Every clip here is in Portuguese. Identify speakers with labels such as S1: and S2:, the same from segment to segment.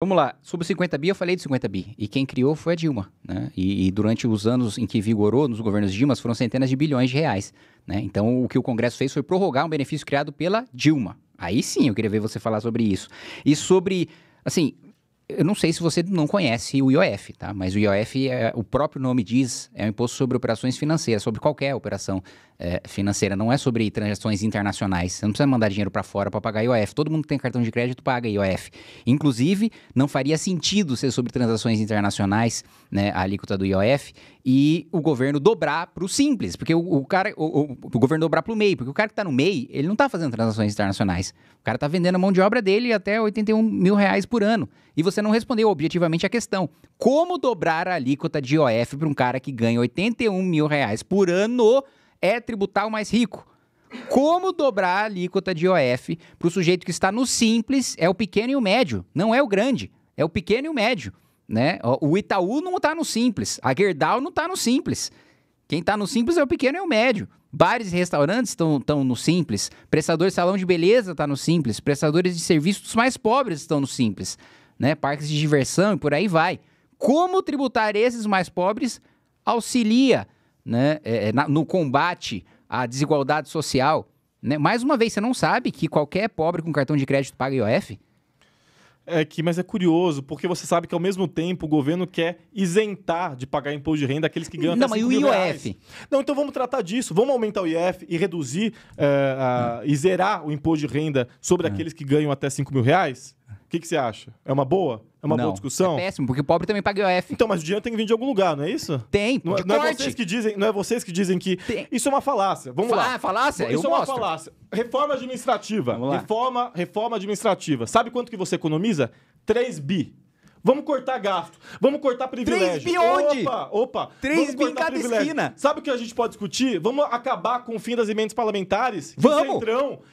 S1: Vamos lá, sobre o 50 bi eu falei de 50 bi, e quem criou foi a Dilma, né? E durante os anos em que vigorou nos governos Dilma foram centenas de bilhões de reais, né? Então o que o Congresso fez foi prorrogar um benefício criado pela Dilma. Aí sim eu queria ver você falar sobre isso. E sobre, assim, eu não sei se você não conhece o IOF, tá? Mas o IOF, o próprio nome diz, é um imposto sobre operações financeiras, sobre qualquer operação financeira, não é sobre transações internacionais. Você não precisa mandar dinheiro para fora para pagar IOF. Todo mundo que tem cartão de crédito paga IOF. Inclusive, não faria sentido ser sobre transações internacionais, né, a alíquota do IOF, e o governo dobrar para o simples, porque o governo dobrar para o MEI, porque o cara que está no MEI, ele não está fazendo transações internacionais. O cara está vendendo a mão de obra dele até R$81 mil por ano. E você não respondeu objetivamente a questão. Como dobrar a alíquota de IOF para um cara que ganha R$81 mil por ano é tributar o mais rico? Como dobrar a alíquota de IOF para o sujeito que está no simples, é o pequeno e o médio, não é o grande, é o pequeno e o médio, né? O Itaú não está no simples, a Gerdau não está no simples. Quem está no simples é o pequeno e o médio. Bares e restaurantes estão no simples, prestadores de salão de beleza está no simples, prestadores de serviços mais pobres estão no simples, né? Parques de diversão e por aí vai. Como tributar esses mais pobres auxilia, né, no combate à desigualdade social, né? Mais uma vez, você não sabe que qualquer pobre com cartão de crédito paga IOF?
S2: Mas é curioso, porque você sabe que ao mesmo tempo o governo quer isentar de pagar imposto de renda aqueles que ganham até R$5 mil.
S1: Não, mas e o IOF?
S2: Não, então vamos tratar disso. Vamos aumentar o IOF e reduzir e zerar o imposto de renda sobre aqueles que ganham até R$5 mil? O que você acha? É uma boa? É uma boa discussão?
S1: É péssimo, porque o pobre também paga IOF.
S2: Então, mas o dinheiro tem que vir de algum lugar, não é isso?
S1: Tem,
S2: não é vocês que dizem que
S1: tem.
S2: Isso é uma falácia. Vamos lá.
S1: Ah, falácia?
S2: Isso é uma falácia. Reforma administrativa.
S1: Vamos lá.
S2: Reforma administrativa. Sabe quanto que você economiza? 3 bi. Vamos cortar gasto. Vamos cortar privilégio.
S1: 3 bi onde?
S2: Opa.
S1: 3 bi em cada esquina.
S2: Sabe o que a gente pode discutir? Vamos acabar com o fim das emendas parlamentares?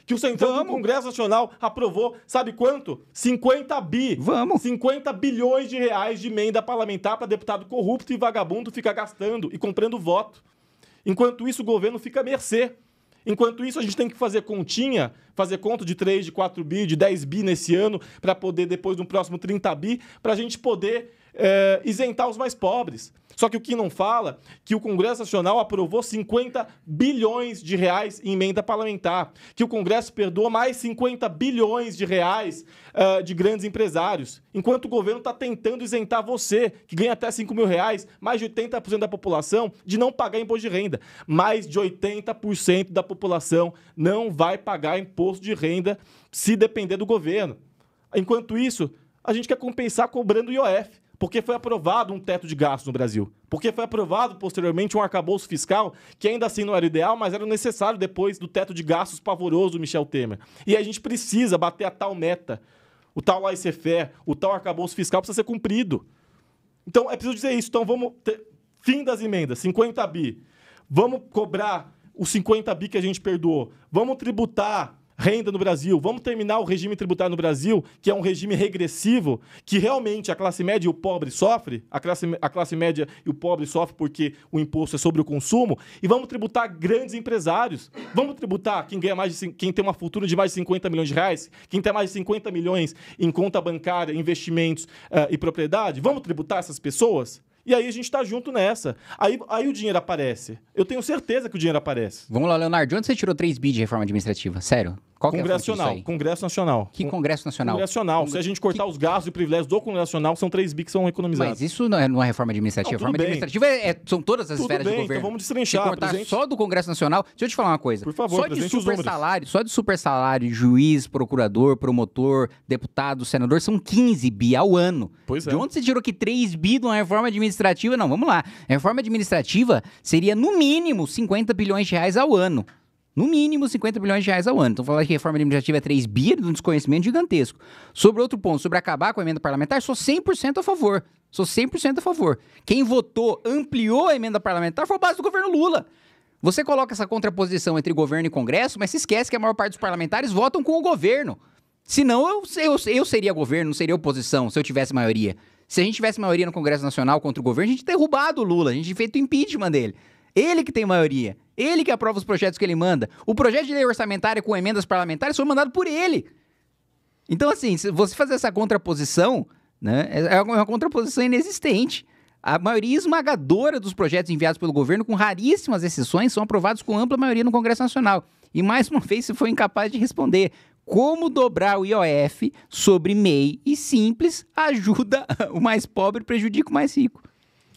S2: Que o Centrão do Congresso Nacional aprovou. Sabe quanto? 50 bi.
S1: Vamos.
S2: 50 bilhões de reais de emenda parlamentar para deputado corrupto e vagabundo ficar gastando e comprando voto. Enquanto isso, o governo fica à mercê. Enquanto isso, a gente tem que fazer conta de 3, de 4 bi, de 10 bi nesse ano, para poder, depois, no próximo 30 bi, para a gente poder isentar os mais pobres. Só que o que não fala que o Congresso Nacional aprovou 50 bilhões de reais em emenda parlamentar, que o Congresso perdoa mais 50 bilhões de reais de grandes empresários, enquanto o governo está tentando isentar você, que ganha até R$5 mil, mais de 80% da população, de não pagar imposto de renda. Mais de 80% da população não vai pagar imposto de renda se depender do governo. Enquanto isso, a gente quer compensar cobrando IOF. Porque foi aprovado um teto de gastos no Brasil. Porque foi aprovado, posteriormente, um arcabouço fiscal, que ainda assim não era ideal, mas era necessário depois do teto de gastos pavoroso do Michel Temer. E a gente precisa bater a tal meta. O tal laissez-faire, o tal arcabouço fiscal precisa ser cumprido. Então, é preciso dizer isso. Então, vamos ter fim das emendas, 50 bi. Vamos cobrar os 50 bi que a gente perdoou. Vamos tributar renda no Brasil. Vamos terminar o regime tributário no Brasil, que é um regime regressivo, que realmente a classe média e o pobre sofrem. A classe média e o pobre sofrem porque o imposto é sobre o consumo. E vamos tributar grandes empresários. Vamos tributar quem tem uma fortuna de mais de 50 milhões de reais, quem tem mais de 50 milhões em conta bancária, investimentos e propriedade. Vamos tributar essas pessoas? E aí a gente tá junto nessa. Aí o dinheiro aparece. Eu tenho certeza que o dinheiro aparece.
S1: Vamos lá, Leonardo. De onde você tirou 3 bi de reforma administrativa? Sério? Qual que é a fonte disso aí?
S2: Congresso Nacional.
S1: Que Congresso Nacional?
S2: Congresso Nacional. Se a gente cortar os gastos e privilégios do Congresso Nacional, são 3 bi que são economizados.
S1: Mas isso não é reforma administrativa.
S2: Não,
S1: reforma administrativa são todas as esferas de governo.
S2: Então vamos destrinchar.
S1: Se cortar só do Congresso Nacional... Deixa eu te falar uma coisa.
S2: Por favor,
S1: só de super salário, juiz, procurador, promotor, deputado, senador, são 15 bi ao ano.
S2: Pois é.
S1: De onde você tirou que 3 bi de uma reforma administrativa? Não, vamos lá. A reforma administrativa seria, no mínimo, 50 bilhões de reais ao ano. No mínimo, 50 bilhões de reais ao ano. Então, falar que a reforma administrativa é 3 bi é de um desconhecimento gigantesco. Sobre outro ponto, sobre acabar com a emenda parlamentar, sou 100% a favor. Sou 100% a favor. Quem votou, ampliou a emenda parlamentar foi a base do governo Lula. Você coloca essa contraposição entre governo e Congresso, mas se esquece que a maior parte dos parlamentares votam com o governo. Senão, eu seria governo, não seria oposição, se eu tivesse maioria. Se a gente tivesse maioria no Congresso Nacional contra o governo, a gente teria derrubado o Lula, a gente tinha feito o impeachment dele. Ele que tem maioria. Ele que aprova os projetos que ele manda. O projeto de lei orçamentária com emendas parlamentares foi mandado por ele. Então, assim, se você fazer essa contraposição, né? É uma contraposição inexistente. A maioria esmagadora dos projetos enviados pelo governo, com raríssimas exceções, são aprovados com ampla maioria no Congresso Nacional. E mais uma vez, você foi incapaz de responder. Como dobrar o IOF sobre MEI e Simples ajuda o mais pobre e prejudica o mais rico?